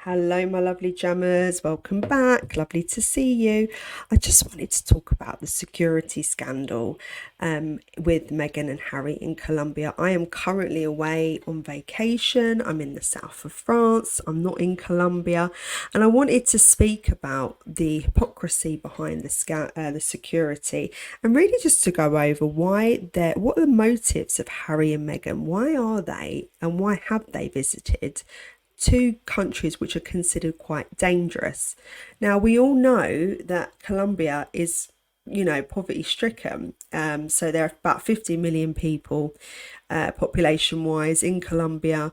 Hello, my lovely jammers. Welcome back. Lovely to see you. I just wanted to talk about the security scandal with Meghan and Harry in Colombia. I am currently away on vacation. I'm in the south of France. I'm not in Colombia. And I wanted to speak about the hypocrisy behind the security, and really just to go over what are the motives of Harry and Meghan? Why are they, and why have they visited two countries which are considered quite dangerous? Now, we all know that Colombia is, poverty stricken. So there are about 50 million people population wise in Colombia.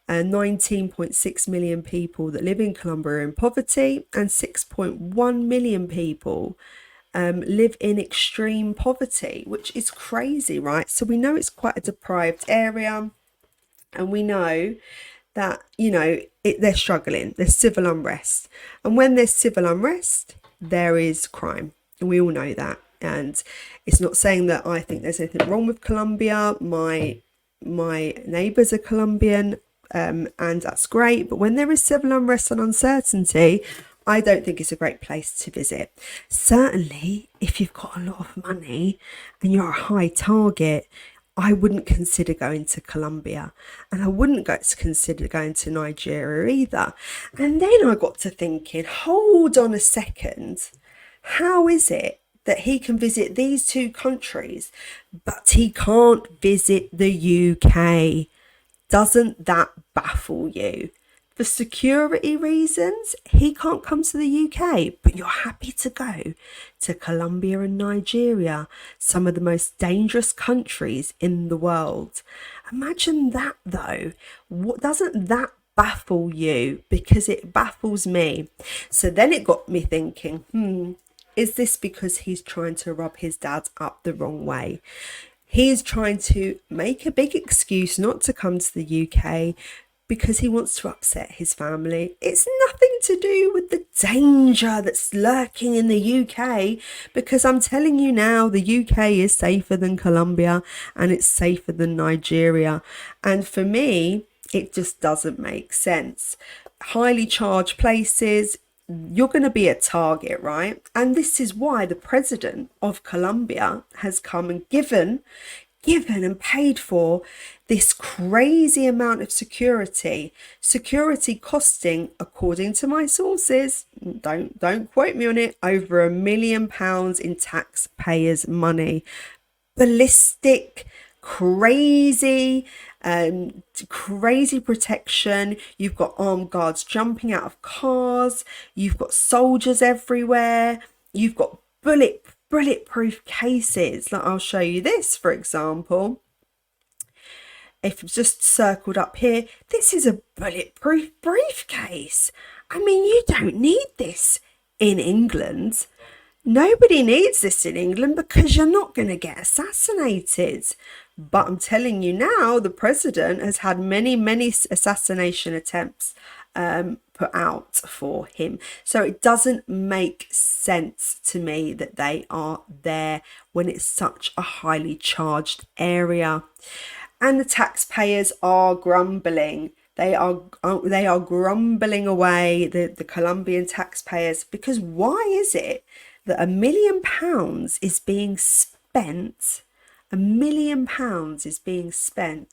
19.6 million people that live in Colombia are in poverty, and 6.1 million people live in extreme poverty, which is crazy, right? So we know it's quite a deprived area, and we know that, they're struggling. There's civil unrest. And when there's civil unrest, there is crime. And we all know that. And it's not saying that I think there's anything wrong with Colombia. My neighbours are Colombian, and that's great. But when there is civil unrest and uncertainty, I don't think it's a great place to visit. Certainly, if you've got a lot of money and you're a high target, I wouldn't consider going to Colombia, and I wouldn't consider going to Nigeria either. And then I got to thinking, hold on a second, how is it that he can visit these two countries, but he can't visit the UK? Doesn't that baffle you? For security reasons, he can't come to the UK, but you're happy to go to Colombia and Nigeria, some of the most dangerous countries in the world. Imagine that though. Doesn't that baffle you? Because it baffles me. So then it got me thinking, is this because he's trying to rub his dad up the wrong way? He's trying to make a big excuse not to come to the UK because he wants to upset his family. It's nothing to do with the danger that's lurking in the UK, because I'm telling you now, the UK is safer than Colombia, and it's safer than Nigeria. And for me, it just doesn't make sense. Highly charged places, you're going to be a target, right? And this is why the president of Colombia has come and given and paid for this crazy amount of security costing, according to my sources, don't quote me on it, over £1 million in taxpayers' money. Ballistic, crazy protection. You've got armed guards jumping out of cars, you've got soldiers everywhere, you've got bulletproof cases. Like, I'll show you this, for example. If it's just circled up here, this is a bulletproof briefcase. I mean, you don't need this in England. Nobody needs this in England because you're not going to get assassinated. But I'm telling you now, the president has had many assassination attempts put out for him. So it doesn't make sense to me that they are there when it's such a highly charged area. And the taxpayers are grumbling. They are grumbling away, the Colombian taxpayers, because why is it that £1 million is being spent? £1 million is being spent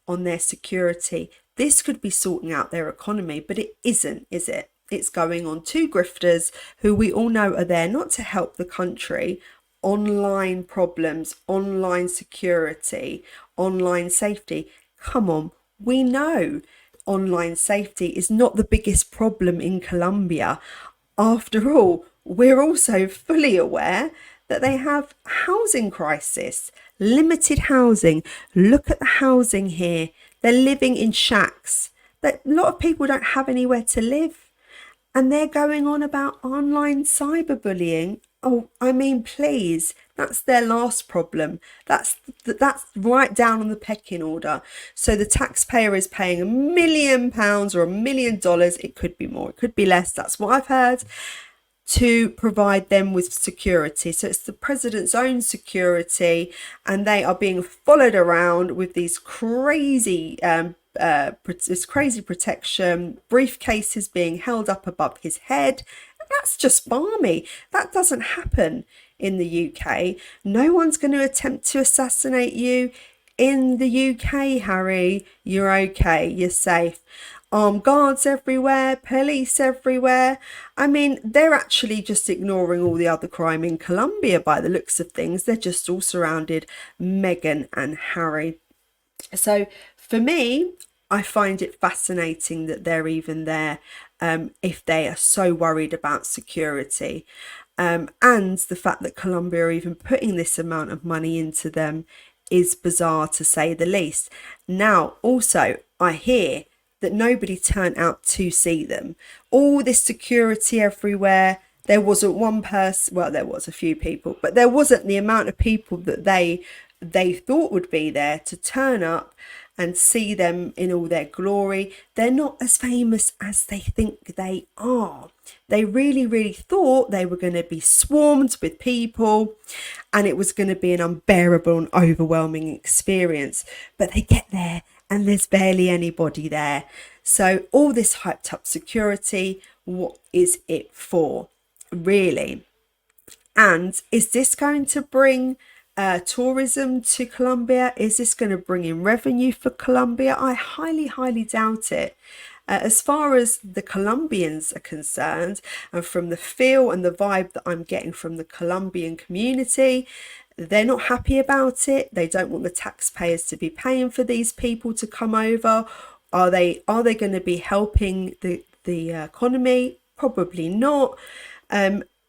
on their security. This could be sorting out their economy, but it isn't, is it? It's going on two grifters who we all know are there not to help the country. Online problems, online security, online safety. Come on, we know online safety is not the biggest problem in Colombia. After all, we're also fully aware that they have housing crisis, limited housing. Look at the housing here. They're living in shacks. That a lot of people don't have anywhere to live. And they're going on about online cyberbullying. Oh, I mean, please, that's their last problem. That's right down on the pecking order. So the taxpayer is paying £1 million or $1 million. It could be more, it could be less. That's what I've heard. to provide them with security. So it's the president's own security, and they are being followed around with these crazy this crazy protection, briefcases being held up above his head. That's just balmy. That doesn't happen in the UK. No one's going to attempt to assassinate you in the UK, Harry. You're okay. You're safe. Armed guards everywhere, police everywhere. I mean, they're actually just ignoring all the other crime in Colombia by the looks of things. They're just all surrounded Meghan and Harry. So for me, I find it fascinating that they're even there, if they are so worried about security. And the fact that Colombia are even putting this amount of money into them is bizarre, to say the least. Now, also, I hear that nobody turned out to see them. All this security everywhere. There wasn't one person, well, there was a few people, but there wasn't the amount of people that they thought would be there to turn up and see them in all their glory. They're not as famous as they think they are. They really, really thought they were going to be swarmed with people and it was going to be an unbearable and overwhelming experience. But they get there and there's barely anybody there. So all this hyped up security, what is it for, really? And is this going to bring tourism to Colombia? Is this going to bring in revenue for Colombia? I highly, highly doubt it. As far as the Colombians are concerned, and from the feel and the vibe that I'm getting from the Colombian community, they're not happy about it. They don't want the taxpayers to be paying for these people to come over. Are they going to be helping the economy? Probably not.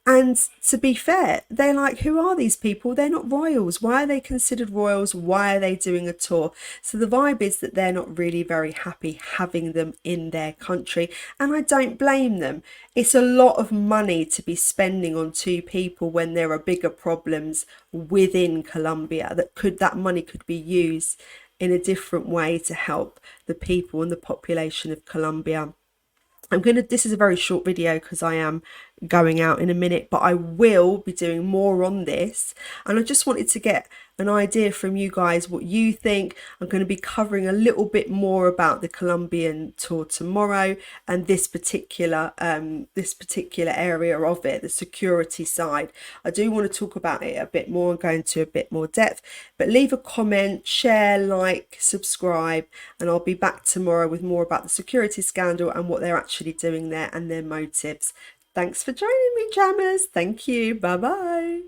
And to be fair, they're like, who are these people? They're not royals. Why are they considered royals? Why are they doing a tour? So the vibe is that they're not really very happy having them in their country. And I don't blame them. It's a lot of money to be spending on two people when there are bigger problems within Colombia. That money could be used in a different way to help the people and the population of Colombia. This is a very short video because I am going out in a minute, but I will be doing more on this, and I just wanted to get an idea from you guys what you think. I'm going to be covering a little bit more about the Colombian tour tomorrow, and this particular area of it, the security side. I do want to talk about it a bit more and go into a bit more depth, but leave a comment, share, like, subscribe, and I'll be back tomorrow with more about the security scandal and what they're actually doing there and their motives. Thanks for joining me, jammers. Thank you. Bye bye.